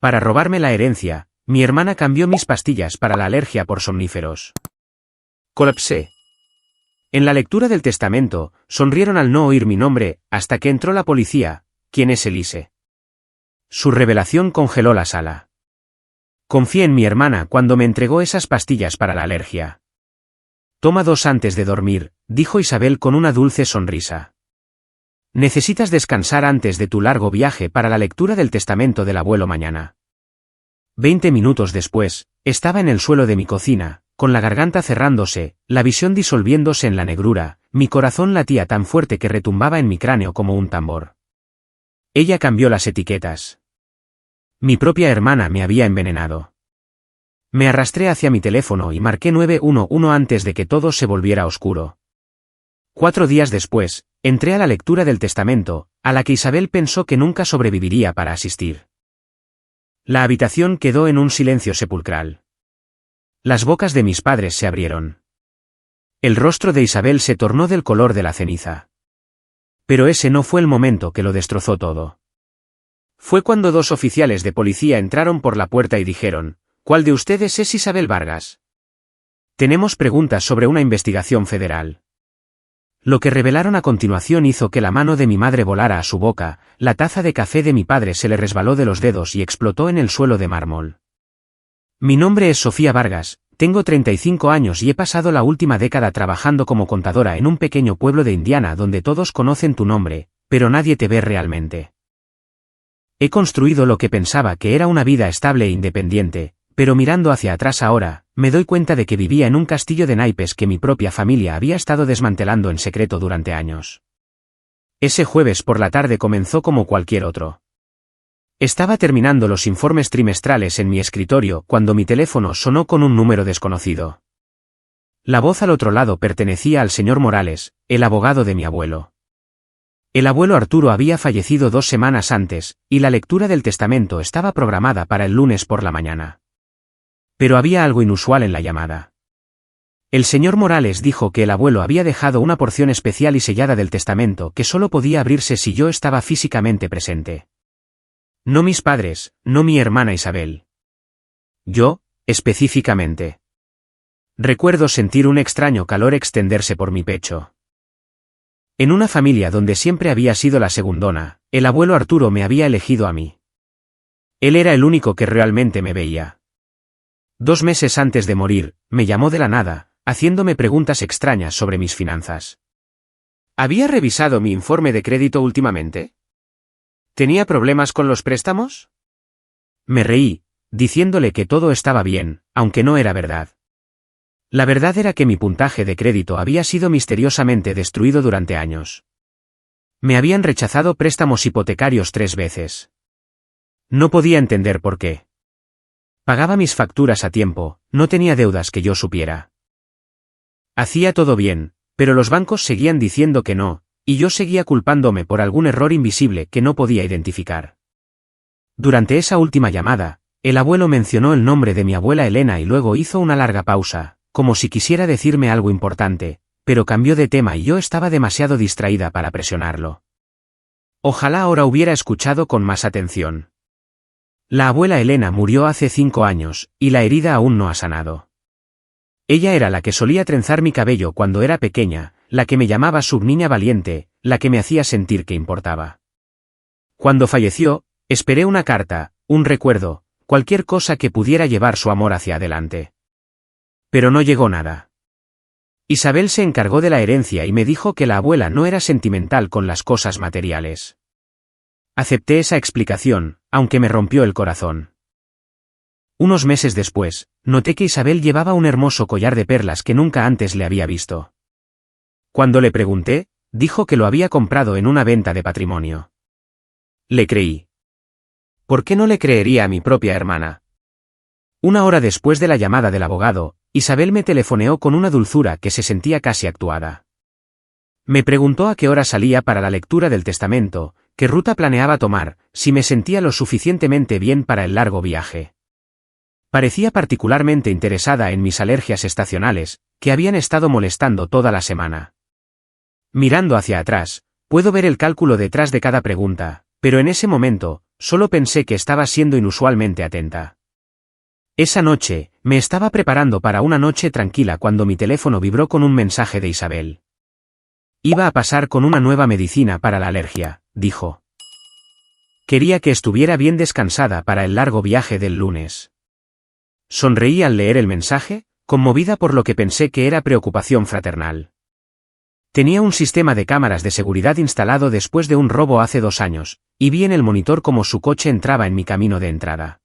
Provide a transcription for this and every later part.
Para robarme la herencia, mi hermana cambió mis pastillas para la alergia por somníferos. Colapsé. En la lectura del testamento, sonrieron al no oír mi nombre, hasta que entró la policía. ¿Quién es Elise? Su revelación congeló la sala. Confié en mi hermana cuando me entregó esas pastillas para la alergia. Toma 2 antes de dormir, dijo Isabel con una dulce sonrisa. Necesitas descansar antes de tu largo viaje para la lectura del testamento del abuelo mañana. 20 minutos después, estaba en el suelo de mi cocina, con la garganta cerrándose, la visión disolviéndose en la negrura, mi corazón latía tan fuerte que retumbaba en mi cráneo como un tambor. Ella cambió las etiquetas. Mi propia hermana me había envenenado. Me arrastré hacia mi teléfono y marqué 911 antes de que todo se volviera oscuro. 4 días después, entré a la lectura del testamento, a la que Isabel pensó que nunca sobreviviría para asistir. La habitación quedó en un silencio sepulcral. Las bocas de mis padres se abrieron. El rostro de Isabel se tornó del color de la ceniza. Pero ese no fue el momento que lo destrozó todo. Fue cuando 2 oficiales de policía entraron por la puerta y dijeron: ¿Cuál de ustedes es Isabel Vargas? Tenemos preguntas sobre una investigación federal. Lo que revelaron a continuación hizo que la mano de mi madre volara a su boca, la taza de café de mi padre se le resbaló de los dedos y explotó en el suelo de mármol. Mi nombre es Sofía Vargas, tengo 35 años y he pasado la última década trabajando como contadora en un pequeño pueblo de Indiana donde todos conocen tu nombre, pero nadie te ve realmente. He construido lo que pensaba que era una vida estable e independiente, pero mirando hacia atrás ahora, me doy cuenta de que vivía en un castillo de naipes que mi propia familia había estado desmantelando en secreto durante años. Ese jueves por la tarde comenzó como cualquier otro. Estaba terminando los informes trimestrales en mi escritorio cuando mi teléfono sonó con un número desconocido. La voz al otro lado pertenecía al señor Morales, el abogado de mi abuelo. El abuelo Arturo había fallecido 2 semanas antes, y la lectura del testamento estaba programada para el lunes por la mañana. Pero había algo inusual en la llamada. El señor Morales dijo que el abuelo había dejado una porción especial y sellada del testamento que solo podía abrirse si yo estaba físicamente presente. No mis padres, no mi hermana Isabel. Yo, específicamente. Recuerdo sentir un extraño calor extenderse por mi pecho. En una familia donde siempre había sido la segundona, el abuelo Arturo me había elegido a mí. Él era el único que realmente me veía. 2 meses antes de morir, me llamó de la nada, haciéndome preguntas extrañas sobre mis finanzas. ¿Había revisado mi informe de crédito últimamente? ¿Tenía problemas con los préstamos? Me reí, diciéndole que todo estaba bien, aunque no era verdad. La verdad era que mi puntaje de crédito había sido misteriosamente destruido durante años. Me habían rechazado préstamos hipotecarios 3 veces. No podía entender por qué. Pagaba mis facturas a tiempo, no tenía deudas que yo supiera. Hacía todo bien, pero los bancos seguían diciendo que no, y yo seguía culpándome por algún error invisible que no podía identificar. Durante esa última llamada, el abuelo mencionó el nombre de mi abuela Elena y luego hizo una larga pausa, como si quisiera decirme algo importante, pero cambió de tema y yo estaba demasiado distraída para presionarlo. Ojalá ahora hubiera escuchado con más atención. La abuela Elena murió hace 5 años, y la herida aún no ha sanado. Ella era la que solía trenzar mi cabello cuando era pequeña, la que me llamaba subniña valiente, la que me hacía sentir que importaba. Cuando falleció, esperé una carta, un recuerdo, cualquier cosa que pudiera llevar su amor hacia adelante. Pero no llegó nada. Isabel se encargó de la herencia y me dijo que la abuela no era sentimental con las cosas materiales. Acepté esa explicación, aunque me rompió el corazón. Unos meses después, noté que Isabel llevaba un hermoso collar de perlas que nunca antes le había visto. Cuando le pregunté, dijo que lo había comprado en una venta de patrimonio. Le creí. ¿Por qué no le creería a mi propia hermana? 1 hora después de la llamada del abogado, Isabel me telefoneó con una dulzura que se sentía casi actuada. Me preguntó a qué hora salía para la lectura del testamento, qué ruta planeaba tomar, si me sentía lo suficientemente bien para el largo viaje. Parecía particularmente interesada en mis alergias estacionales, que habían estado molestando toda la semana. Mirando hacia atrás, puedo ver el cálculo detrás de cada pregunta, pero en ese momento, solo pensé que estaba siendo inusualmente atenta. Esa noche, me estaba preparando para una noche tranquila cuando mi teléfono vibró con un mensaje de Isabel. Iba a pasar con una nueva medicina para la alergia, dijo. Quería que estuviera bien descansada para el largo viaje del lunes. Sonreí al leer el mensaje, conmovida por lo que pensé que era preocupación fraternal. Tenía un sistema de cámaras de seguridad instalado después de un robo hace 2 años, y vi en el monitor cómo su coche entraba en mi camino de entrada.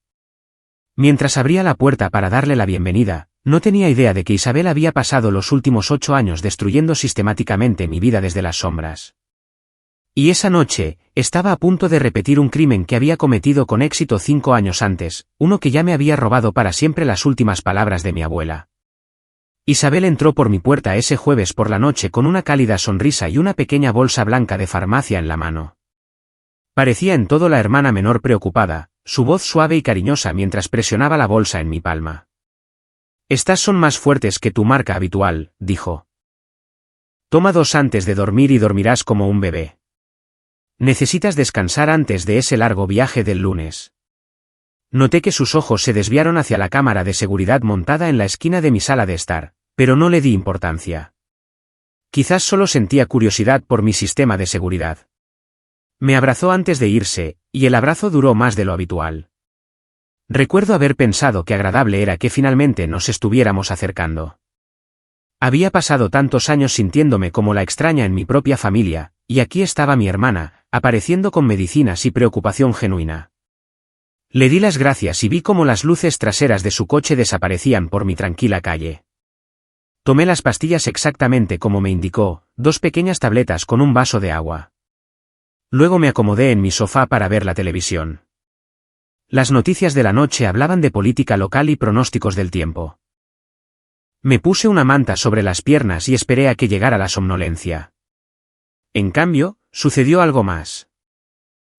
Mientras abría la puerta para darle la bienvenida, no tenía idea de que Isabel había pasado los últimos 8 años destruyendo sistemáticamente mi vida desde las sombras. Y esa noche, estaba a punto de repetir un crimen que había cometido con éxito 5 años antes, uno que ya me había robado para siempre las últimas palabras de mi abuela. Isabel entró por mi puerta ese jueves por la noche con una cálida sonrisa y una pequeña bolsa blanca de farmacia en la mano. Parecía en todo la hermana menor preocupada, su voz suave y cariñosa mientras presionaba la bolsa en mi palma. «Estas son más fuertes que tu marca habitual», dijo. «Toma 2 antes de dormir y dormirás como un bebé. Necesitas descansar antes de ese largo viaje del lunes». Noté que sus ojos se desviaron hacia la cámara de seguridad montada en la esquina de mi sala de estar, pero no le di importancia. Quizás solo sentía curiosidad por mi sistema de seguridad. Me abrazó antes de irse, y el abrazo duró más de lo habitual. Recuerdo haber pensado que agradable era que finalmente nos estuviéramos acercando. Había pasado tantos años sintiéndome como la extraña en mi propia familia, y aquí estaba mi hermana, apareciendo con medicinas y preocupación genuina. Le di las gracias y vi cómo las luces traseras de su coche desaparecían por mi tranquila calle. Tomé las pastillas exactamente como me indicó, 2 pequeñas tabletas con un vaso de agua. Luego me acomodé en mi sofá para ver la televisión. Las noticias de la noche hablaban de política local y pronósticos del tiempo. Me puse una manta sobre las piernas y esperé a que llegara la somnolencia. En cambio, sucedió algo más.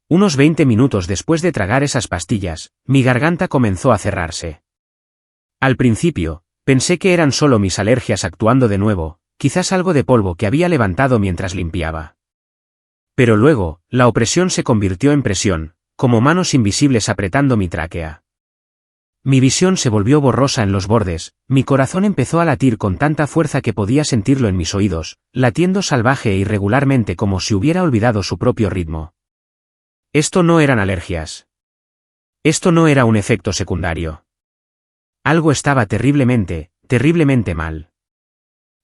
Unos 20 minutos después de tragar esas pastillas, mi garganta comenzó a cerrarse. Al principio, pensé que eran solo mis alergias actuando de nuevo, quizás algo de polvo que había levantado mientras limpiaba. Pero luego, la opresión se convirtió en presión, como manos invisibles apretando mi tráquea. Mi visión se volvió borrosa en los bordes, mi corazón empezó a latir con tanta fuerza que podía sentirlo en mis oídos, latiendo salvaje e irregularmente como si hubiera olvidado su propio ritmo. Esto no eran alergias. Esto no era un efecto secundario. Algo estaba terriblemente, terriblemente mal.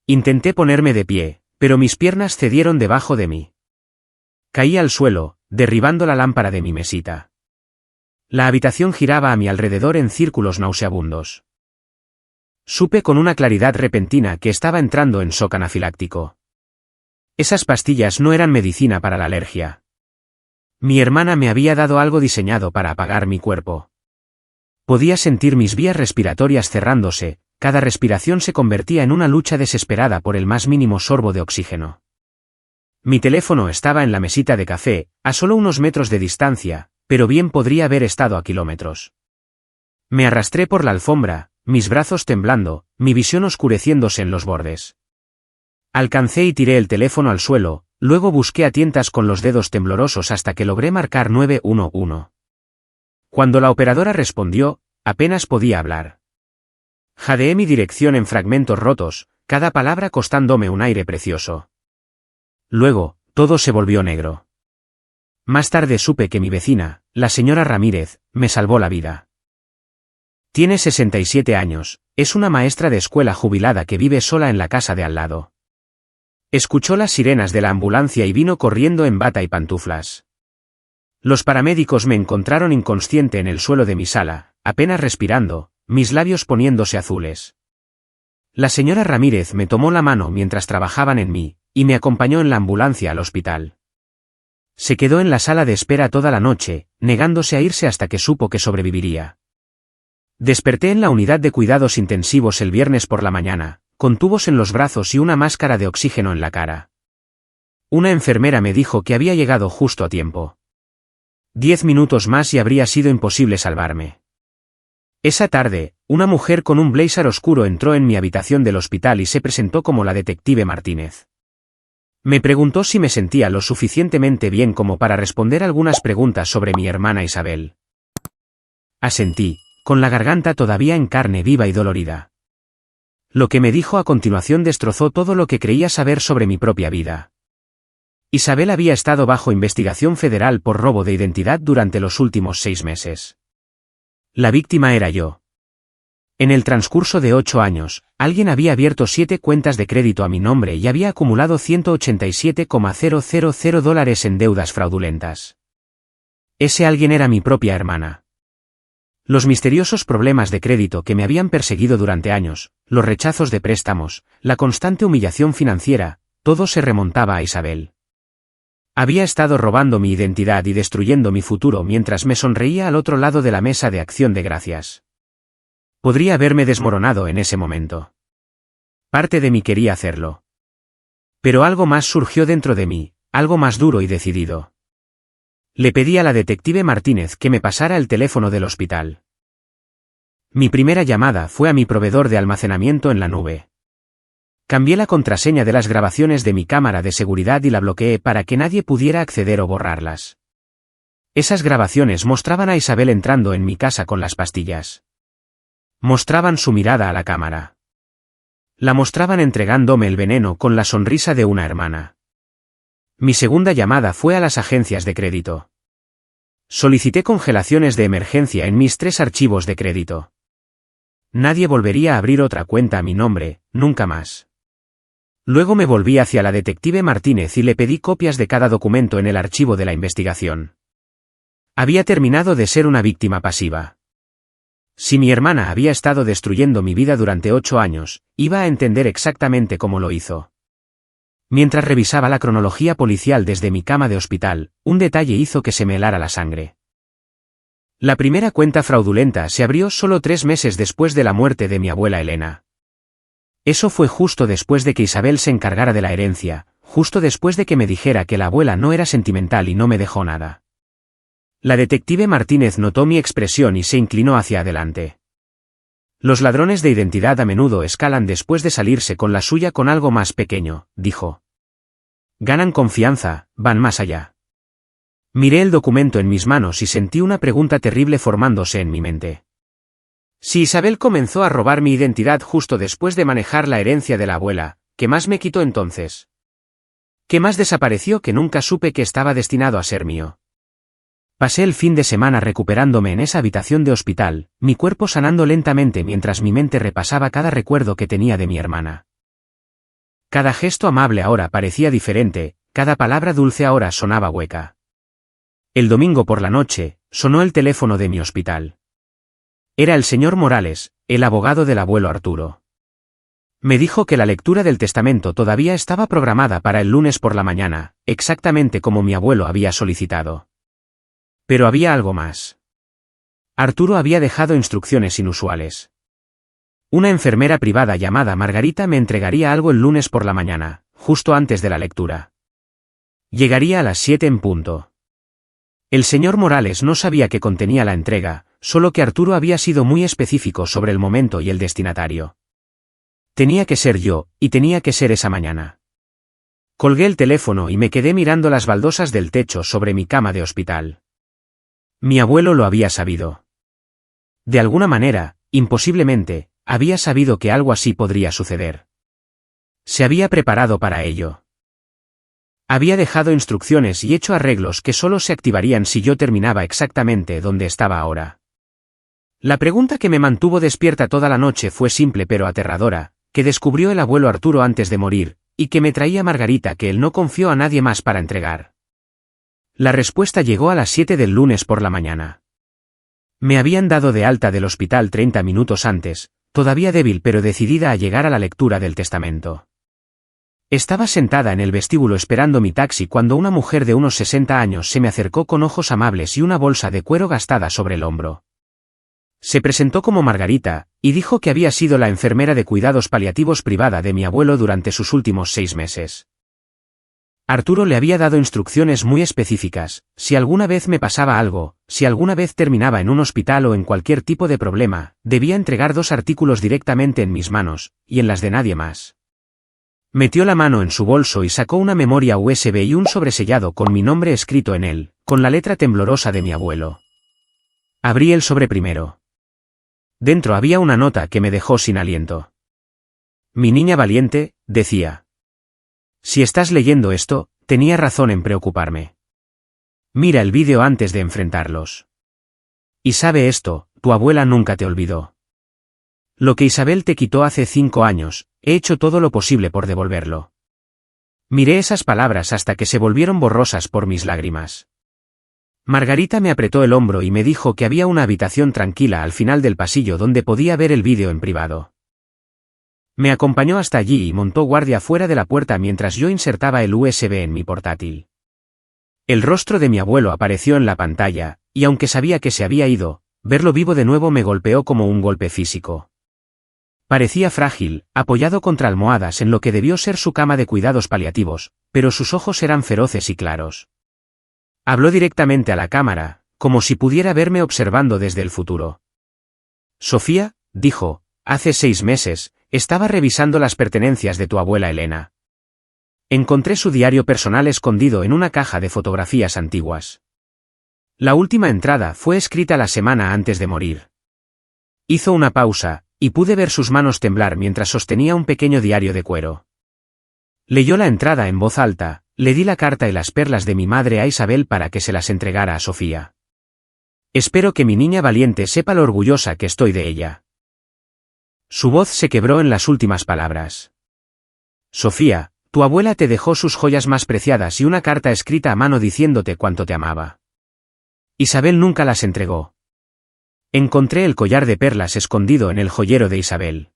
Intenté ponerme de pie, pero mis piernas cedieron debajo de mí. Caí al suelo, derribando la lámpara de mi mesita. La habitación giraba a mi alrededor en círculos nauseabundos. Supe con una claridad repentina que estaba entrando en shock anafiláctico. Esas pastillas no eran medicina para la alergia. Mi hermana me había dado algo diseñado para apagar mi cuerpo. Podía sentir mis vías respiratorias cerrándose, cada respiración se convertía en una lucha desesperada por el más mínimo sorbo de oxígeno. Mi teléfono estaba en la mesita de café, a solo unos metros de distancia, pero bien podría haber estado a kilómetros. Me arrastré por la alfombra, mis brazos temblando, mi visión oscureciéndose en los bordes. Alcancé y tiré el teléfono al suelo. Luego busqué a tientas con los dedos temblorosos hasta que logré marcar 911. Cuando la operadora respondió, apenas podía hablar. Jadeé mi dirección en fragmentos rotos, cada palabra costándome un aire precioso. Luego, todo se volvió negro. Más tarde supe que mi vecina, la señora Ramírez, me salvó la vida. Tiene 67 años, es una maestra de escuela jubilada que vive sola en la casa de al lado. Escuchó las sirenas de la ambulancia y vino corriendo en bata y pantuflas. Los paramédicos me encontraron inconsciente en el suelo de mi sala, apenas respirando, mis labios poniéndose azules. La señora Ramírez me tomó la mano mientras trabajaban en mí, y me acompañó en la ambulancia al hospital. Se quedó en la sala de espera toda la noche, negándose a irse hasta que supo que sobreviviría. Desperté en la unidad de cuidados intensivos el viernes por la mañana, con tubos en los brazos y una máscara de oxígeno en la cara. Una enfermera me dijo que había llegado justo a tiempo. 10 minutos más y habría sido imposible salvarme. Esa tarde, una mujer con un blazer oscuro entró en mi habitación del hospital y se presentó como la detective Martínez. Me preguntó si me sentía lo suficientemente bien como para responder algunas preguntas sobre mi hermana Isabel. Asentí, con la garganta todavía en carne viva y dolorida. Lo que me dijo a continuación destrozó todo lo que creía saber sobre mi propia vida. Isabel había estado bajo investigación federal por robo de identidad durante los últimos 6 meses. La víctima era yo. En el transcurso de 8 años, alguien había abierto 7 cuentas de crédito a mi nombre y había acumulado $187,000 en deudas fraudulentas. Ese alguien era mi propia hermana. Los misteriosos problemas de crédito que me habían perseguido durante años, los rechazos de préstamos, la constante humillación financiera, todo se remontaba a Isabel. Había estado robando mi identidad y destruyendo mi futuro mientras me sonreía al otro lado de la mesa de acción de gracias. Podría haberme desmoronado en ese momento. Parte de mí quería hacerlo. Pero algo más surgió dentro de mí, algo más duro y decidido. Le pedí a la detective Martínez que me pasara el teléfono del hospital. Mi primera llamada fue a mi proveedor de almacenamiento en la nube. Cambié la contraseña de las grabaciones de mi cámara de seguridad y la bloqueé para que nadie pudiera acceder o borrarlas. Esas grabaciones mostraban a Isabel entrando en mi casa con las pastillas. Mostraban su mirada a la cámara. La mostraban entregándome el veneno con la sonrisa de una hermana. Mi segunda llamada fue a las agencias de crédito. Solicité congelaciones de emergencia en mis 3 archivos de crédito. Nadie volvería a abrir otra cuenta a mi nombre, nunca más. Luego me volví hacia la detective Martínez y le pedí copias de cada documento en el archivo de la investigación. Había terminado de ser una víctima pasiva. Si mi hermana había estado destruyendo mi vida durante 8 años, iba a entender exactamente cómo lo hizo. Mientras revisaba la cronología policial desde mi cama de hospital, un detalle hizo que se me helara la sangre. La primera cuenta fraudulenta se abrió solo 3 meses después de la muerte de mi abuela Elena. Eso fue justo después de que Isabel se encargara de la herencia, justo después de que me dijera que la abuela no era sentimental y no me dejó nada. La detective Martínez notó mi expresión y se inclinó hacia adelante. Los ladrones de identidad a menudo escalan después de salirse con la suya con algo más pequeño, dijo. Ganan confianza, van más allá. Miré el documento en mis manos y sentí una pregunta terrible formándose en mi mente. Si Isabel comenzó a robar mi identidad justo después de manejar la herencia de la abuela, ¿qué más me quitó entonces? ¿Qué más desapareció que nunca supe que estaba destinado a ser mío? Pasé el fin de semana recuperándome en esa habitación de hospital, mi cuerpo sanando lentamente mientras mi mente repasaba cada recuerdo que tenía de mi hermana. Cada gesto amable ahora parecía diferente, cada palabra dulce ahora sonaba hueca. El domingo por la noche, sonó el teléfono de mi hospital. Era el señor Morales, el abogado del abuelo Arturo. Me dijo que la lectura del testamento todavía estaba programada para el lunes por la mañana, exactamente como mi abuelo había solicitado. Pero había algo más. Arturo había dejado instrucciones inusuales. Una enfermera privada llamada Margarita me entregaría algo el lunes por la mañana, justo antes de la lectura. Llegaría a las 7 en punto. El señor Morales no sabía qué contenía la entrega, solo que Arturo había sido muy específico sobre el momento y el destinatario. Tenía que ser yo, y tenía que ser esa mañana. Colgué el teléfono y me quedé mirando las baldosas del techo sobre mi cama de hospital. Mi abuelo lo había sabido. De alguna manera, imposiblemente, había sabido que algo así podría suceder. Se había preparado para ello. Había dejado instrucciones y hecho arreglos que solo se activarían si yo terminaba exactamente donde estaba ahora. La pregunta que me mantuvo despierta toda la noche fue simple pero aterradora, ¿qué descubrió el abuelo Arturo antes de morir, y que me traía Margarita que él no confió a nadie más para entregar? La respuesta llegó a las 7 del lunes por la mañana. Me habían dado de alta del hospital 30 minutos antes, todavía débil pero decidida a llegar a la lectura del testamento. Estaba sentada en el vestíbulo esperando mi taxi cuando una mujer de unos 60 años se me acercó con ojos amables y una bolsa de cuero gastada sobre el hombro. Se presentó como Margarita, y dijo que había sido la enfermera de cuidados paliativos privada de mi abuelo durante sus últimos 6 meses. Arturo le había dado instrucciones muy específicas, si alguna vez me pasaba algo, si alguna vez terminaba en un hospital o en cualquier tipo de problema, debía entregar 2 artículos directamente en mis manos, y en las de nadie más. Metió la mano en su bolso y sacó una memoria USB y un sobresellado con mi nombre escrito en él, con la letra temblorosa de mi abuelo. Abrí el sobre primero. Dentro había una nota que me dejó sin aliento. Mi niña valiente, decía. Si estás leyendo esto, tenía razón en preocuparme. Mira el vídeo antes de enfrentarlos. Y sabe esto, tu abuela nunca te olvidó. Lo que Isabel te quitó hace 5 años, he hecho todo lo posible por devolverlo. Miré esas palabras hasta que se volvieron borrosas por mis lágrimas. Margarita me apretó el hombro y me dijo que había una habitación tranquila al final del pasillo donde podía ver el vídeo en privado. Me acompañó hasta allí y montó guardia fuera de la puerta mientras yo insertaba el USB en mi portátil. El rostro de mi abuelo apareció en la pantalla, y aunque sabía que se había ido, verlo vivo de nuevo me golpeó como un golpe físico. Parecía frágil, apoyado contra almohadas en lo que debió ser su cama de cuidados paliativos, pero sus ojos eran feroces y claros. Habló directamente a la cámara, como si pudiera verme observando desde el futuro. Sofía, dijo, hace 6 meses, estaba revisando las pertenencias de tu abuela Elena. Encontré su diario personal escondido en una caja de fotografías antiguas. La última entrada fue escrita la semana antes de morir. Hizo una pausa, y pude ver sus manos temblar mientras sostenía un pequeño diario de cuero. Leyó la entrada en voz alta, le di la carta y las perlas de mi madre a Isabel para que se las entregara a Sofía. Espero que mi niña valiente sepa lo orgullosa que estoy de ella. Su voz se quebró en las últimas palabras. Sofía, tu abuela te dejó sus joyas más preciadas y una carta escrita a mano diciéndote cuánto te amaba. Isabel nunca las entregó. Encontré el collar de perlas escondido en el joyero de Isabel.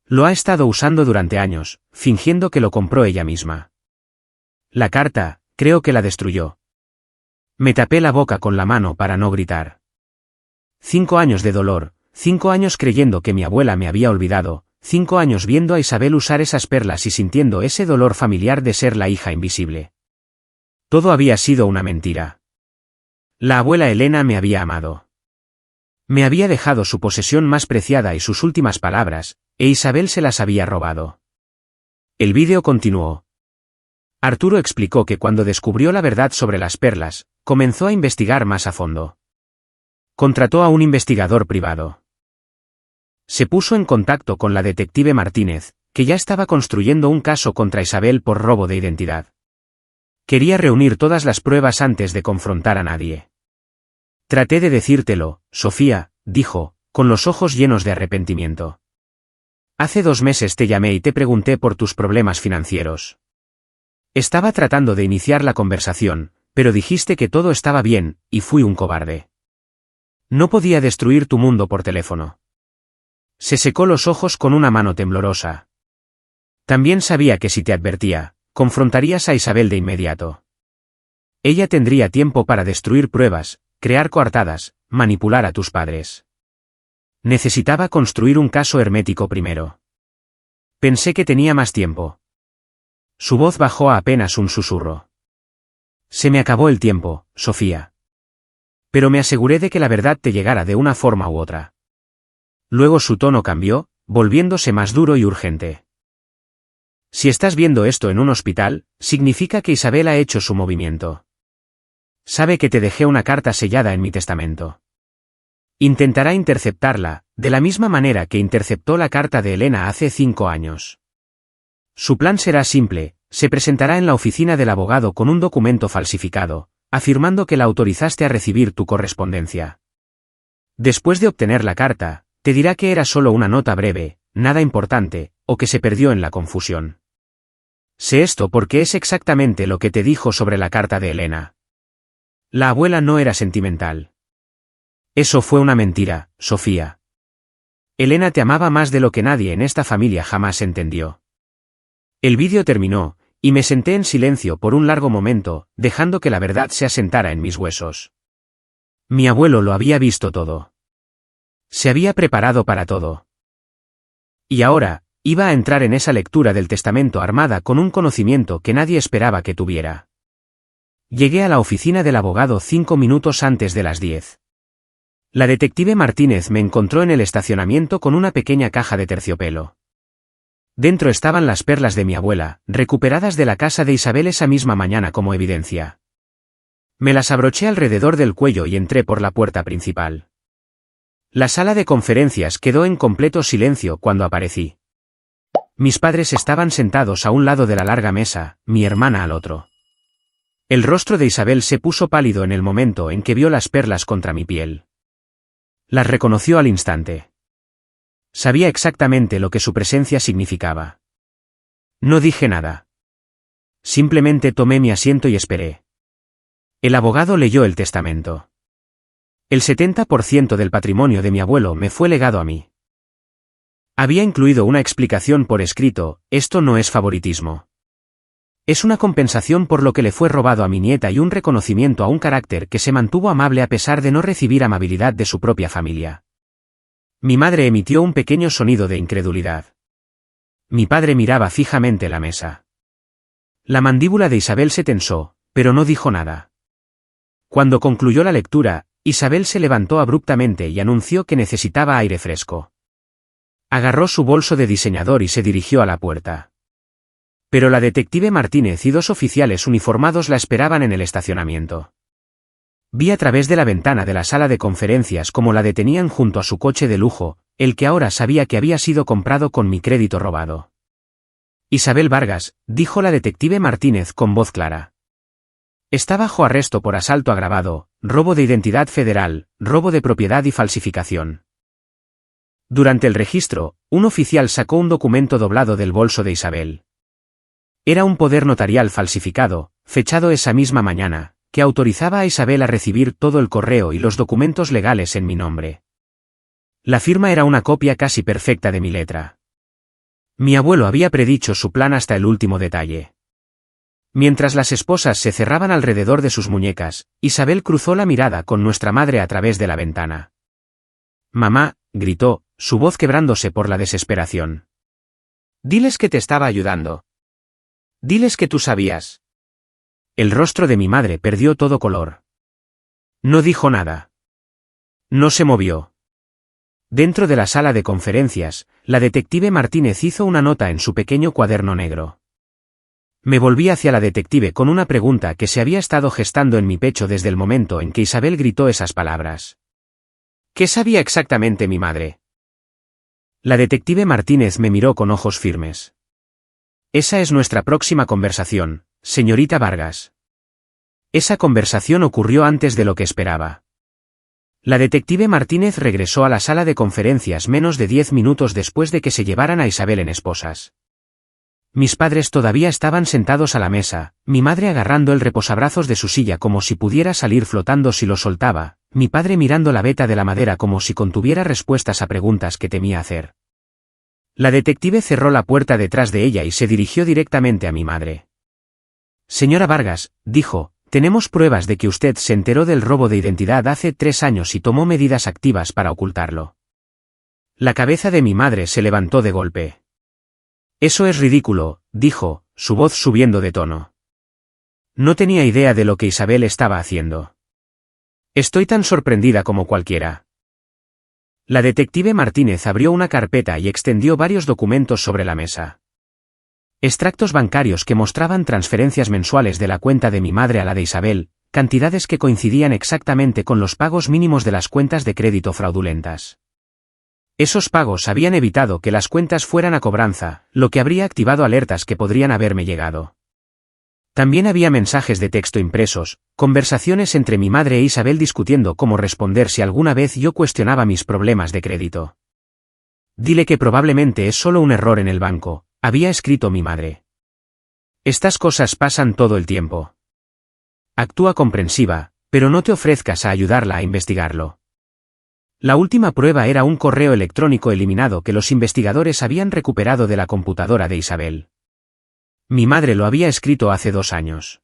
Lo ha estado usando durante años, fingiendo que lo compró ella misma. La carta, creo que la destruyó. Me tapé la boca con la mano para no gritar. 5 años de dolor, 5 años creyendo que mi abuela me había olvidado, 5 años viendo a Isabel usar esas perlas y sintiendo ese dolor familiar de ser la hija invisible. Todo había sido una mentira. La abuela Elena me había amado. Me había dejado su posesión más preciada y sus últimas palabras, e Isabel se las había robado. El vídeo continuó. Arturo explicó que cuando descubrió la verdad sobre las perlas, comenzó a investigar más a fondo. Contrató a un investigador privado. Se puso en contacto con la detective Martínez, que ya estaba construyendo un caso contra Isabel por robo de identidad. Quería reunir todas las pruebas antes de confrontar a nadie. Traté de decírtelo, Sofía, dijo, con los ojos llenos de arrepentimiento. Hace 2 meses te llamé y te pregunté por tus problemas financieros. Estaba tratando de iniciar la conversación, pero dijiste que todo estaba bien, y fui un cobarde. No podía destruir tu mundo por teléfono. Se secó los ojos con una mano temblorosa. También sabía que si te advertía, confrontarías a Isabel de inmediato. Ella tendría tiempo para destruir pruebas, crear coartadas, manipular a tus padres. Necesitaba construir un caso hermético primero. Pensé que tenía más tiempo. Su voz bajó a apenas un susurro. Se me acabó el tiempo, Sofía. Pero me aseguré de que la verdad te llegara de una forma u otra. Luego su tono cambió, volviéndose más duro y urgente. Si estás viendo esto en un hospital, significa que Isabel ha hecho su movimiento. Sabe que te dejé una carta sellada en mi testamento. Intentará interceptarla, de la misma manera que interceptó la carta de Elena hace 5 años. Su plan será simple, se presentará en la oficina del abogado con un documento falsificado, afirmando que la autorizaste a recibir tu correspondencia. Después de obtener la carta, te dirá que era solo una nota breve, nada importante, o que se perdió en la confusión. Sé esto porque es exactamente lo que te dijo sobre la carta de Elena. La abuela no era sentimental. Eso fue una mentira, Sofía. Elena te amaba más de lo que nadie en esta familia jamás entendió. El vídeo terminó, y me senté en silencio por un largo momento, dejando que la verdad se asentara en mis huesos. Mi abuelo lo había visto todo. Se había preparado para todo. Y ahora, iba a entrar en esa lectura del testamento armada con un conocimiento que nadie esperaba que tuviera. Llegué a la oficina del abogado 5 minutos antes de las 10. La detective Martínez me encontró en el estacionamiento con una pequeña caja de terciopelo. Dentro estaban las perlas de mi abuela, recuperadas de la casa de Isabel esa misma mañana como evidencia. Me las abroché alrededor del cuello y entré por la puerta principal. La sala de conferencias quedó en completo silencio cuando aparecí. Mis padres estaban sentados a un lado de la larga mesa, mi hermana al otro. El rostro de Isabel se puso pálido en el momento en que vio las perlas contra mi piel. Las reconoció al instante. Sabía exactamente lo que su presencia significaba. No dije nada. Simplemente tomé mi asiento y esperé. El abogado leyó el testamento. El 70% del patrimonio de mi abuelo me fue legado a mí. Había incluido una explicación por escrito: esto no es favoritismo. Es una compensación por lo que le fue robado a mi nieta y un reconocimiento a un carácter que se mantuvo amable a pesar de no recibir amabilidad de su propia familia. Mi madre emitió un pequeño sonido de incredulidad. Mi padre miraba fijamente la mesa. La mandíbula de Isabel se tensó, pero no dijo nada. Cuando concluyó la lectura, Isabel se levantó abruptamente y anunció que necesitaba aire fresco. Agarró su bolso de diseñador y se dirigió a la puerta. Pero la detective Martínez y 2 oficiales uniformados la esperaban en el estacionamiento. Vi a través de la ventana de la sala de conferencias cómo la detenían junto a su coche de lujo, el que ahora sabía que había sido comprado con mi crédito robado. Isabel Vargas, dijo la detective Martínez con voz clara. Está bajo arresto por asalto agravado, robo de identidad federal, robo de propiedad y falsificación. Durante el registro, un oficial sacó un documento doblado del bolso de Isabel. Era un poder notarial falsificado, fechado esa misma mañana, que autorizaba a Isabel a recibir todo el correo y los documentos legales en mi nombre. La firma era una copia casi perfecta de mi letra. Mi abuelo había predicho su plan hasta el último detalle. Mientras las esposas se cerraban alrededor de sus muñecas, Isabel cruzó la mirada con nuestra madre a través de la ventana. «Mamá», gritó, su voz quebrándose por la desesperación. «Diles que te estaba ayudando. Diles que tú sabías». El rostro de mi madre perdió todo color. No dijo nada. No se movió. Dentro de la sala de conferencias, la detective Martínez hizo una nota en su pequeño cuaderno negro. Me volví hacia la detective con una pregunta que se había estado gestando en mi pecho desde el momento en que Isabel gritó esas palabras. ¿Qué sabía exactamente mi madre? La detective Martínez me miró con ojos firmes. Esa es nuestra próxima conversación, señorita Vargas. Esa conversación ocurrió antes de lo que esperaba. La detective Martínez regresó a la sala de conferencias menos de 10 minutos después de que se llevaran a Isabel en esposas. Mis padres todavía estaban sentados a la mesa, mi madre agarrando el reposabrazos de su silla como si pudiera salir flotando si lo soltaba, mi padre mirando la veta de la madera como si contuviera respuestas a preguntas que temía hacer. La detective cerró la puerta detrás de ella y se dirigió directamente a mi madre. Señora Vargas, dijo, tenemos pruebas de que usted se enteró del robo de identidad hace 3 años y tomó medidas activas para ocultarlo. La cabeza de mi madre se levantó de golpe. Eso es ridículo, dijo, su voz subiendo de tono. No tenía idea de lo que Isabel estaba haciendo. Estoy tan sorprendida como cualquiera. La detective Martínez abrió una carpeta y extendió varios documentos sobre la mesa. Extractos bancarios que mostraban transferencias mensuales de la cuenta de mi madre a la de Isabel, cantidades que coincidían exactamente con los pagos mínimos de las cuentas de crédito fraudulentas. Esos pagos habían evitado que las cuentas fueran a cobranza, lo que habría activado alertas que podrían haberme llegado. También había mensajes de texto impresos, conversaciones entre mi madre e Isabel discutiendo cómo responder si alguna vez yo cuestionaba mis problemas de crédito. Dile que probablemente es solo un error en el banco, había escrito mi madre. Estas cosas pasan todo el tiempo. Actúa comprensiva, pero no te ofrezcas a ayudarla a investigarlo. La última prueba era un correo electrónico eliminado que los investigadores habían recuperado de la computadora de Isabel. Mi madre lo había escrito hace 2 años.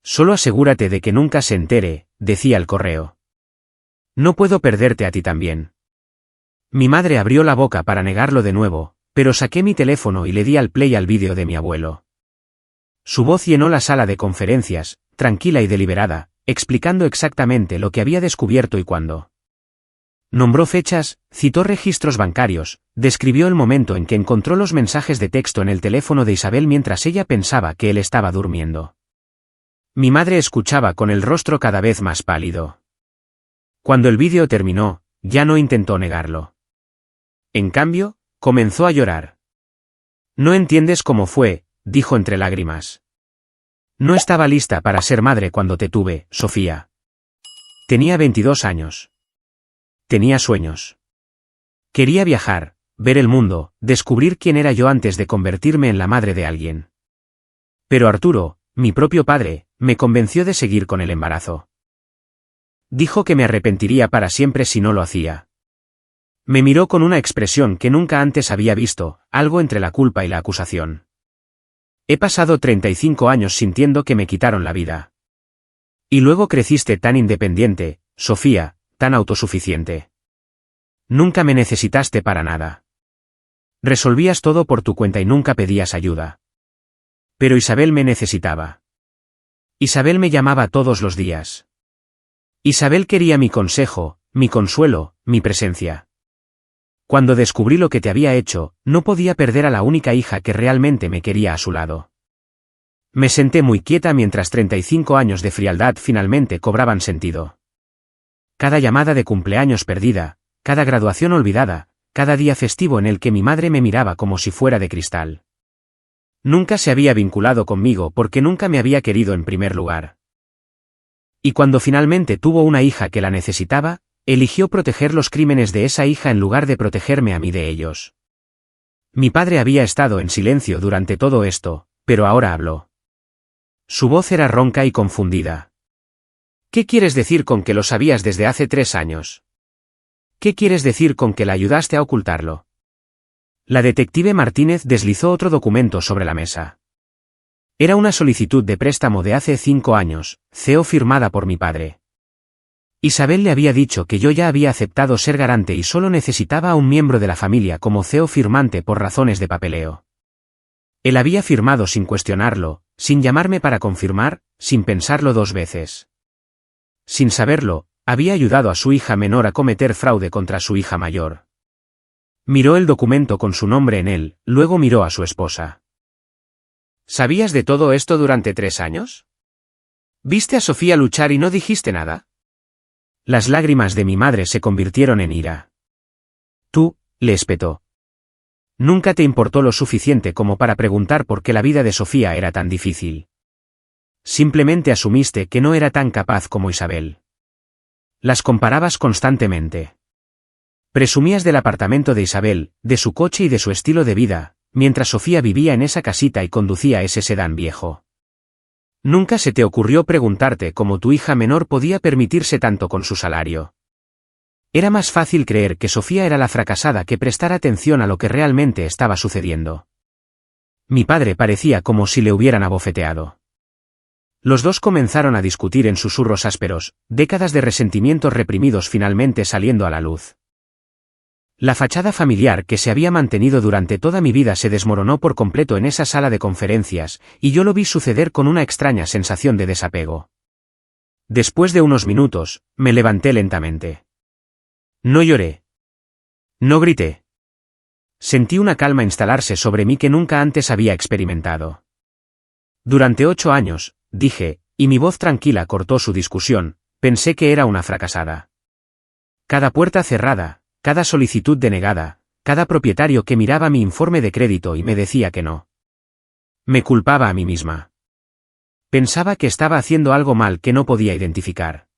Solo asegúrate de que nunca se entere, decía el correo. No puedo perderte a ti también. Mi madre abrió la boca para negarlo de nuevo, pero saqué mi teléfono y le di al play al vídeo de mi abuelo. Su voz llenó la sala de conferencias, tranquila y deliberada, explicando exactamente lo que había descubierto y cuándo. Nombró fechas, citó registros bancarios, describió el momento en que encontró los mensajes de texto en el teléfono de Isabel mientras ella pensaba que él estaba durmiendo. Mi madre escuchaba con el rostro cada vez más pálido. Cuando el vídeo terminó, ya no intentó negarlo. En cambio, comenzó a llorar. No entiendes cómo fue, dijo entre lágrimas. No estaba lista para ser madre cuando te tuve, Sofía. Tenía 22 años. Tenía sueños. Quería viajar, ver el mundo, descubrir quién era yo antes de convertirme en la madre de alguien. Pero Arturo, mi propio padre, me convenció de seguir con el embarazo. Dijo que me arrepentiría para siempre si no lo hacía. Me miró con una expresión que nunca antes había visto, algo entre la culpa y la acusación. He pasado 35 años sintiendo que me quitaron la vida. Y luego creciste tan independiente, Sofía, tan autosuficiente. Nunca me necesitaste para nada. Resolvías todo por tu cuenta y nunca pedías ayuda. Pero Isabel me necesitaba. Isabel me llamaba todos los días. Isabel quería mi consejo, mi consuelo, mi presencia. Cuando descubrí lo que te había hecho, no podía perder a la única hija que realmente me quería a su lado. Me senté muy quieta mientras 35 años de frialdad finalmente cobraban sentido. Cada llamada de cumpleaños perdida, cada graduación olvidada, cada día festivo en el que mi madre me miraba como si fuera de cristal. Nunca se había vinculado conmigo porque nunca me había querido en primer lugar. Y cuando finalmente tuvo una hija que la necesitaba, eligió proteger los crímenes de esa hija en lugar de protegerme a mí de ellos. Mi padre había estado en silencio durante todo esto, pero ahora habló. Su voz era ronca y confundida. ¿Qué quieres decir con que lo sabías desde hace 3 años? ¿Qué quieres decir con que la ayudaste a ocultarlo? La detective Martínez deslizó otro documento sobre la mesa. Era una solicitud de préstamo de hace 5 años, CEO firmada por mi padre. Isabel le había dicho que yo ya había aceptado ser garante y solo necesitaba a un miembro de la familia como CEO firmante por razones de papeleo. Él había firmado sin cuestionarlo, sin llamarme para confirmar, sin pensarlo 2 veces. Sin saberlo, había ayudado a su hija menor a cometer fraude contra su hija mayor. Miró el documento con su nombre en él, luego miró a su esposa. ¿Sabías de todo esto durante 3 años? ¿Viste a Sofía luchar y no dijiste nada? Las lágrimas de mi madre se convirtieron en ira. Tú, le espetó. Nunca te importó lo suficiente como para preguntar por qué la vida de Sofía era tan difícil. Simplemente asumiste que no era tan capaz como Isabel. Las comparabas constantemente. Presumías del apartamento de Isabel, de su coche y de su estilo de vida, mientras Sofía vivía en esa casita y conducía ese sedán viejo. Nunca se te ocurrió preguntarte cómo tu hija menor podía permitirse tanto con su salario. Era más fácil creer que Sofía era la fracasada que prestar atención a lo que realmente estaba sucediendo. Mi padre parecía como si le hubieran abofeteado. Los dos comenzaron a discutir en susurros ásperos, décadas de resentimientos reprimidos finalmente saliendo a la luz. La fachada familiar que se había mantenido durante toda mi vida se desmoronó por completo en esa sala de conferencias, y yo lo vi suceder con una extraña sensación de desapego. Después de unos minutos, me levanté lentamente. No lloré. No grité. Sentí una calma instalarse sobre mí que nunca antes había experimentado. Durante 8 años, dije, y mi voz tranquila cortó su discusión, pensé que era una fracasada. Cada puerta cerrada, cada solicitud denegada, cada propietario que miraba mi informe de crédito y me decía que no. Me culpaba a mí misma. Pensaba que estaba haciendo algo mal que no podía identificar.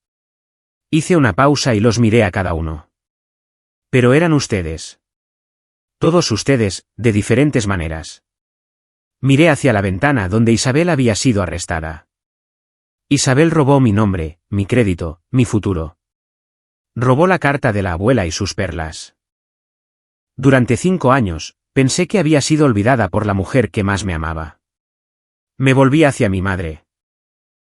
Hice una pausa y los miré a cada uno. Pero eran ustedes. Todos ustedes, de diferentes maneras. Miré hacia la ventana donde Isabel había sido arrestada. Isabel robó mi nombre, mi crédito, mi futuro. Robó la carta de la abuela y sus perlas. Durante 5 años, pensé que había sido olvidada por la mujer que más me amaba. Me volví hacia mi madre.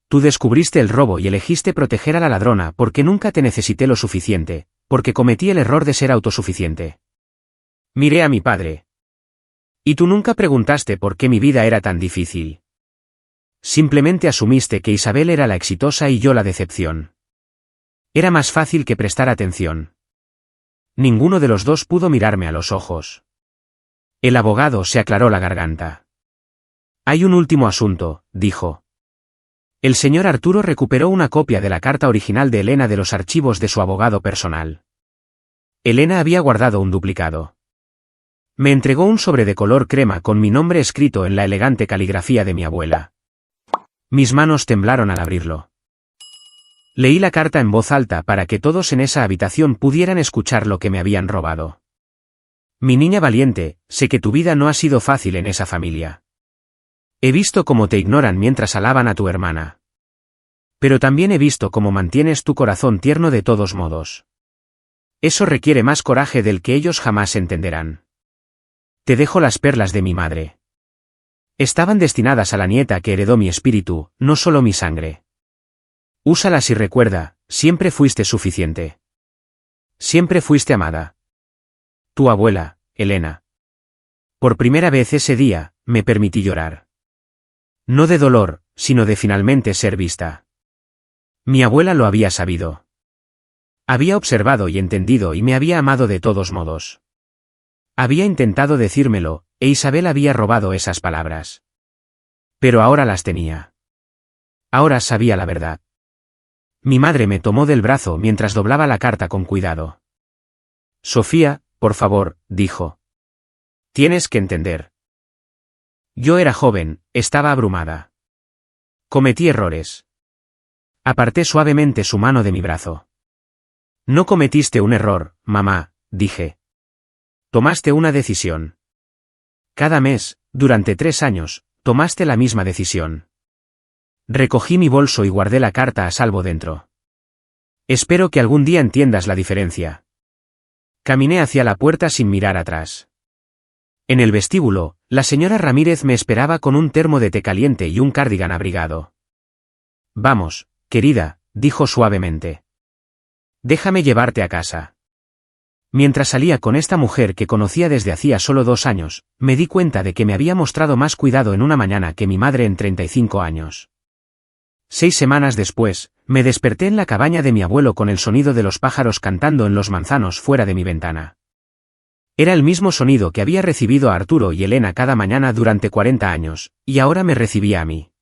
Tú descubriste el robo y elegiste proteger a la ladrona porque nunca te necesité lo suficiente, porque cometí el error de ser autosuficiente. Miré a mi padre. Y tú nunca preguntaste por qué mi vida era tan difícil. Simplemente asumiste que Isabel era la exitosa y yo la decepción. Era más fácil que prestar atención. ninguno de los dos pudo mirarme a los ojos. El abogado se aclaró la garganta. Hay un último asunto, dijo. El señor Arturo recuperó una copia de la carta original de Elena de los archivos de su abogado personal. Elena había guardado un duplicado. Me entregó un sobre de color crema con mi nombre escrito en la elegante caligrafía de mi abuela. Mis manos temblaron al abrirlo. Leí la carta en voz alta para que todos en esa habitación pudieran escuchar lo que me habían robado. Mi niña valiente, sé que tu vida no ha sido fácil en esa familia. He visto cómo te ignoran mientras alaban a tu hermana. Pero también he visto cómo mantienes tu corazón tierno de todos modos. Eso requiere más coraje del que ellos jamás entenderán. Te dejo las perlas de mi madre. Estaban destinadas a la nieta que heredó mi espíritu, no solo mi sangre. Úsalas y recuerda, siempre fuiste suficiente. Siempre fuiste amada. Tu abuela, Elena. Por primera vez ese día, me permití llorar. No de dolor, sino de finalmente ser vista. Mi abuela lo había sabido. Había observado y entendido y me había amado de todos modos. Había intentado decírmelo, e Isabel había robado esas palabras. Pero ahora las tenía. Ahora sabía la verdad. Mi madre me tomó del brazo mientras doblaba la carta con cuidado. Sofía, por favor, dijo. Tienes que entender. Yo era joven, estaba abrumada. Cometí errores. Aparté suavemente su mano de mi brazo. No cometiste un error, mamá, dije. Tomaste una decisión. Cada mes, durante 3 años, tomaste la misma decisión. Recogí mi bolso y guardé la carta a salvo dentro. Espero que algún día entiendas la diferencia. Caminé hacia la puerta sin mirar atrás. En el vestíbulo, la señora Ramírez me esperaba con un termo de té caliente y un cardigan abrigado. Vamos, querida, dijo suavemente. Déjame llevarte a casa. Mientras salía con esta mujer que conocía desde hacía solo 2 años, me di cuenta de que me había mostrado más cuidado en una mañana que mi madre en 35 años. 6 semanas después, me desperté en la cabaña de mi abuelo con el sonido de los pájaros cantando en los manzanos fuera de mi ventana. Era el mismo sonido que había recibido a Arturo y Elena cada mañana durante 40 años, y ahora me recibía a mí.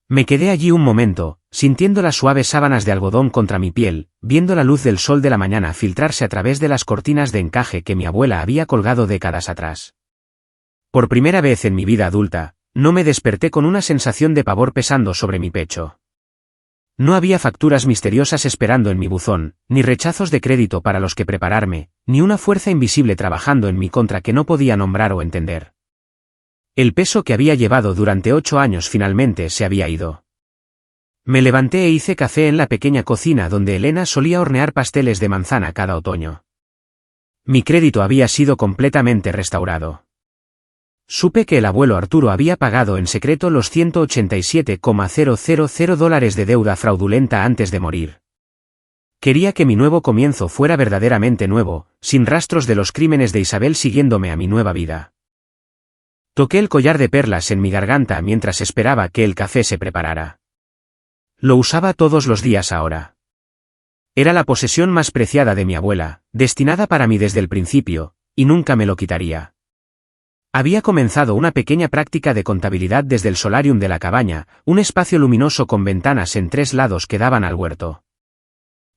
Me quedé allí un momento, sintiendo las suaves sábanas de algodón contra mi piel, viendo la luz del sol de la mañana filtrarse a través de las cortinas de encaje que mi abuela había colgado décadas atrás. Por primera vez en mi vida adulta, no me desperté con una sensación de pavor pesando sobre mi pecho. No había facturas misteriosas esperando en mi buzón, ni rechazos de crédito para los que prepararme, ni una fuerza invisible trabajando en mi contra que no podía nombrar o entender. El peso que había llevado durante 8 años finalmente se había ido. Me levanté e hice café en la pequeña cocina donde Elena solía hornear pasteles de manzana cada otoño. Mi crédito había sido completamente restaurado. Supe que el abuelo Arturo había pagado en secreto los $187,000 de deuda fraudulenta antes de morir. Quería que mi nuevo comienzo fuera verdaderamente nuevo, sin rastros de los crímenes de Isabel siguiéndome a mi nueva vida. Toqué el collar de perlas en mi garganta mientras esperaba que el café se preparara. Lo usaba todos los días ahora. Era la posesión más preciada de mi abuela, destinada para mí desde el principio, y nunca me lo quitaría. Había comenzado una pequeña práctica de contabilidad desde el solarium de la cabaña, un espacio luminoso con ventanas en 3 lados que daban al huerto.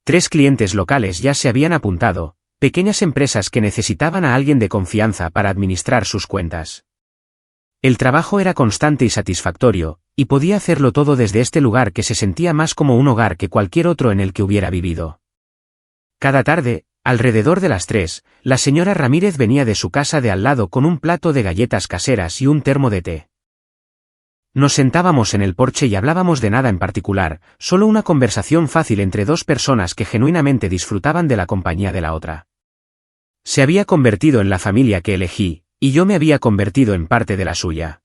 3 clientes locales ya se habían apuntado, pequeñas empresas que necesitaban a alguien de confianza para administrar sus cuentas. El trabajo era constante y satisfactorio, y podía hacerlo todo desde este lugar que se sentía más como un hogar que cualquier otro en el que hubiera vivido. Cada tarde, alrededor de las 3, la señora Ramírez venía de su casa de al lado con un plato de galletas caseras y un termo de té. Nos sentábamos en el porche y hablábamos de nada en particular, solo una conversación fácil entre 2 personas que genuinamente disfrutaban de la compañía de la otra. Se había convertido en la familia que elegí, y yo me había convertido en parte de la suya.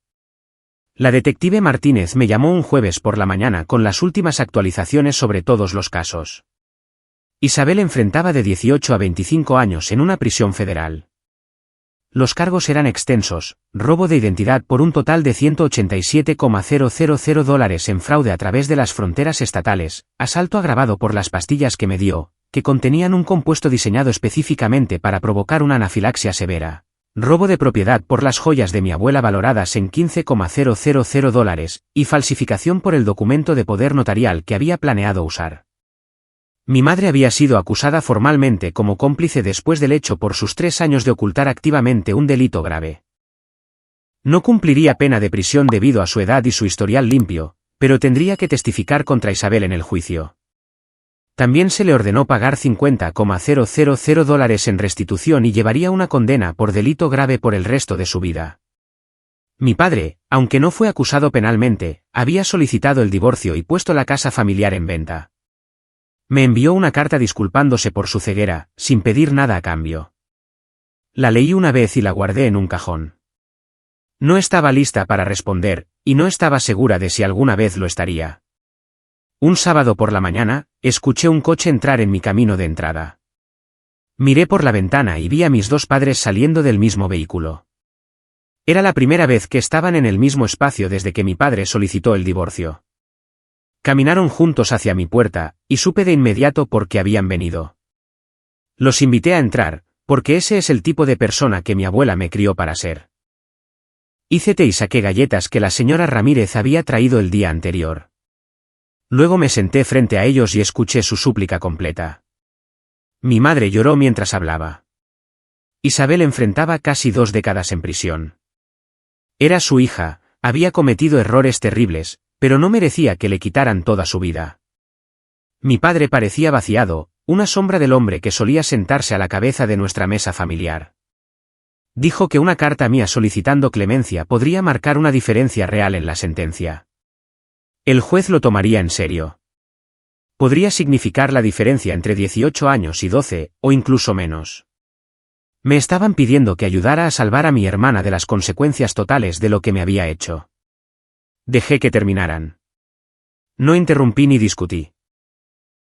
La detective Martínez me llamó un jueves por la mañana con las últimas actualizaciones sobre todos los casos. Isabel enfrentaba de 18 a 25 años en una prisión federal. Los cargos eran extensos: robo de identidad por un total de $187,000 en fraude a través de las fronteras estatales, asalto agravado por las pastillas que me dio, que contenían un compuesto diseñado específicamente para provocar una anafilaxia severa. Robo de propiedad por las joyas de mi abuela valoradas en $15,000 y falsificación por el documento de poder notarial que había planeado usar. Mi madre había sido acusada formalmente como cómplice después del hecho por sus 3 años de ocultar activamente un delito grave. No cumpliría pena de prisión debido a su edad y su historial limpio, pero tendría que testificar contra Isabel en el juicio. También se le ordenó pagar $50,000 en restitución y llevaría una condena por delito grave por el resto de su vida. Mi padre, aunque no fue acusado penalmente, había solicitado el divorcio y puesto la casa familiar en venta. Me envió una carta disculpándose por su ceguera, sin pedir nada a cambio. La leí una vez y la guardé en un cajón. No estaba lista para responder, y no estaba segura de si alguna vez lo estaría. Un sábado por la mañana, escuché un coche entrar en mi camino de entrada. Miré por la ventana y vi a mis 2 padres saliendo del mismo vehículo. Era la primera vez que estaban en el mismo espacio desde que mi padre solicitó el divorcio. Caminaron juntos hacia mi puerta, y supe de inmediato por qué habían venido. Los invité a entrar, porque ese es el tipo de persona que mi abuela me crió para ser. Hice té y saqué galletas que la señora Ramírez había traído el día anterior. Luego me senté frente a ellos y escuché su súplica completa. Mi madre lloró mientras hablaba. Isabel enfrentaba casi 2 décadas en prisión. Era su hija, había cometido errores terribles, pero no merecía que le quitaran toda su vida. Mi padre parecía vaciado, una sombra del hombre que solía sentarse a la cabeza de nuestra mesa familiar. Dijo que una carta mía solicitando clemencia podría marcar una diferencia real en la sentencia. El juez lo tomaría en serio. Podría significar la diferencia entre 18 años y 12, o incluso menos. Me estaban pidiendo que ayudara a salvar a mi hermana de las consecuencias totales de lo que me había hecho. Dejé que terminaran. No interrumpí ni discutí.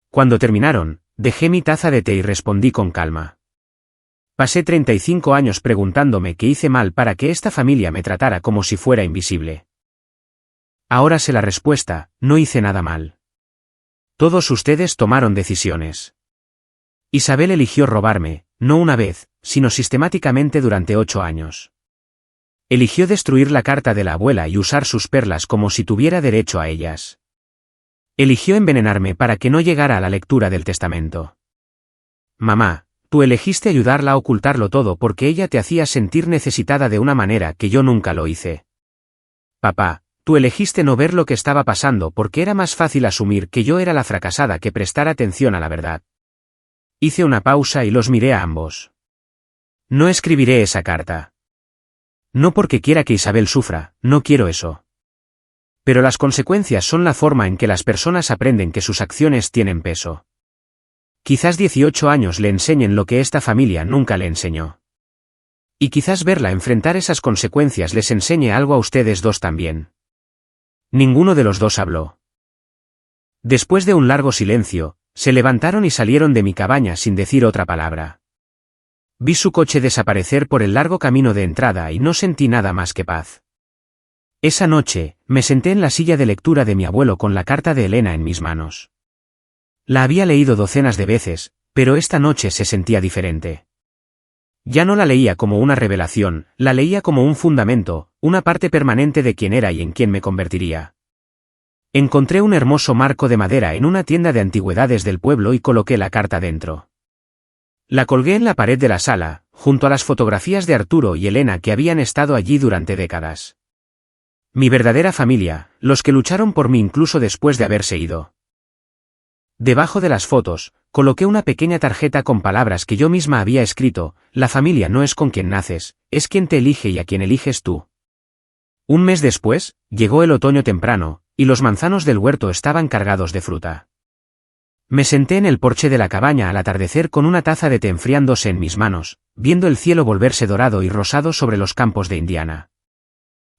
Cuando terminaron, dejé mi taza de té y respondí con calma. Pasé 35 años preguntándome qué hice mal para que esta familia me tratara como si fuera invisible. Ahora sé la respuesta, no hice nada mal. Todos ustedes tomaron decisiones. Isabel eligió robarme, no una vez, sino sistemáticamente durante 8 años. Eligió destruir la carta de la abuela y usar sus perlas como si tuviera derecho a ellas. Eligió envenenarme para que no llegara a la lectura del testamento. Mamá, tú elegiste ayudarla a ocultarlo todo porque ella te hacía sentir necesitada de una manera que yo nunca lo hice. Papá, tú elegiste no ver lo que estaba pasando porque era más fácil asumir que yo era la fracasada que prestar atención a la verdad. Hice una pausa y los miré a ambos. No escribiré esa carta. No porque quiera que Isabel sufra, no quiero eso. Pero las consecuencias son la forma en que las personas aprenden que sus acciones tienen peso. Quizás 18 años le enseñen lo que esta familia nunca le enseñó. Y quizás verla enfrentar esas consecuencias les enseñe algo a ustedes 2 también. Ninguno de los 2 habló. Después de un largo silencio, se levantaron y salieron de mi cabaña sin decir otra palabra. Vi su coche desaparecer por el largo camino de entrada y no sentí nada más que paz. Esa noche, me senté en la silla de lectura de mi abuelo con la carta de Elena en mis manos. La había leído docenas de veces, pero esta noche se sentía diferente. Ya no la leía como una revelación, la leía como un fundamento, una parte permanente de quién era y en quién me convertiría. Encontré un hermoso marco de madera en una tienda de antigüedades del pueblo y coloqué la carta dentro. La colgué en la pared de la sala, junto a las fotografías de Arturo y Elena que habían estado allí durante décadas. Mi verdadera familia, los que lucharon por mí incluso después de haberse ido. Debajo de las fotos, coloqué una pequeña tarjeta con palabras que yo misma había escrito: la familia no es con quien naces, es quien te elige y a quien eliges tú. Un mes después, llegó el otoño temprano, y los manzanos del huerto estaban cargados de fruta. Me senté en el porche de la cabaña al atardecer con una taza de té enfriándose en mis manos, viendo el cielo volverse dorado y rosado sobre los campos de Indiana.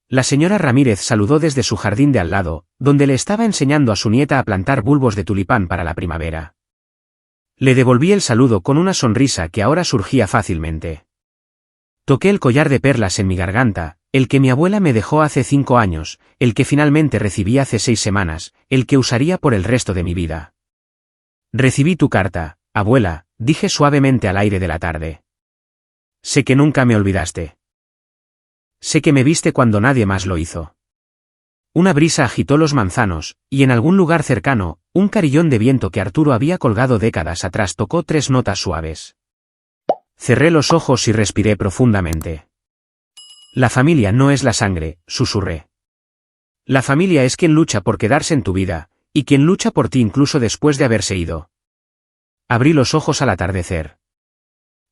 La señora Ramírez saludó desde su jardín de al lado, donde le estaba enseñando a su nieta a plantar bulbos de tulipán para la primavera. Le devolví el saludo con una sonrisa que ahora surgía fácilmente. Toqué el collar de perlas en mi garganta, el que mi abuela me dejó hace 5 años, el que finalmente recibí hace 6 semanas, el que usaría por el resto de mi vida. Recibí tu carta, abuela, dije suavemente al aire de la tarde. Sé que nunca me olvidaste. Sé que me viste cuando nadie más lo hizo. Una brisa agitó los manzanos, y en algún lugar cercano, un carillón de viento que Arturo había colgado décadas atrás tocó 3 notas suaves. Cerré los ojos y respiré profundamente. La familia no es la sangre, susurré. La familia es quien lucha por quedarse en tu vida, y quien lucha por ti incluso después de haberse ido. Abrí los ojos al atardecer.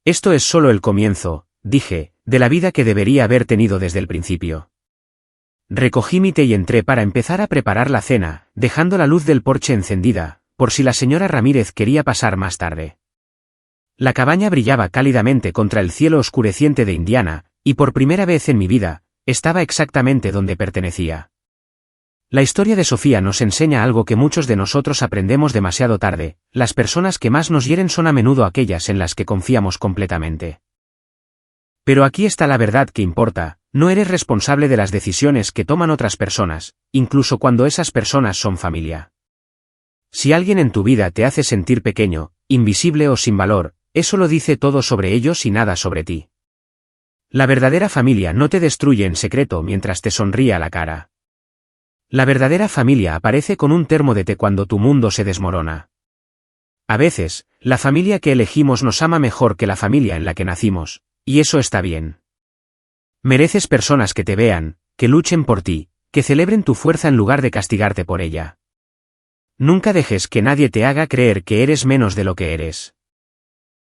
Esto es solo el comienzo, dije, de la vida que debería haber tenido desde el principio. Recogí mi té y entré para empezar a preparar la cena, dejando la luz del porche encendida, por si la señora Ramírez quería pasar más tarde. La cabaña brillaba cálidamente contra el cielo oscureciente de Indiana, y por primera vez en mi vida, estaba exactamente donde pertenecía. La historia de Sofía nos enseña algo que muchos de nosotros aprendemos demasiado tarde: las personas que más nos hieren son a menudo aquellas en las que confiamos completamente. Pero aquí está la verdad que importa: no eres responsable de las decisiones que toman otras personas, incluso cuando esas personas son familia. Si alguien en tu vida te hace sentir pequeño, invisible o sin valor, eso lo dice todo sobre ellos y nada sobre ti. La verdadera familia no te destruye en secreto mientras te sonríe a la cara. La verdadera familia aparece con un termo de té cuando tu mundo se desmorona. A veces, la familia que elegimos nos ama mejor que la familia en la que nacimos, y eso está bien. Mereces personas que te vean, que luchen por ti, que celebren tu fuerza en lugar de castigarte por ella. Nunca dejes que nadie te haga creer que eres menos de lo que eres.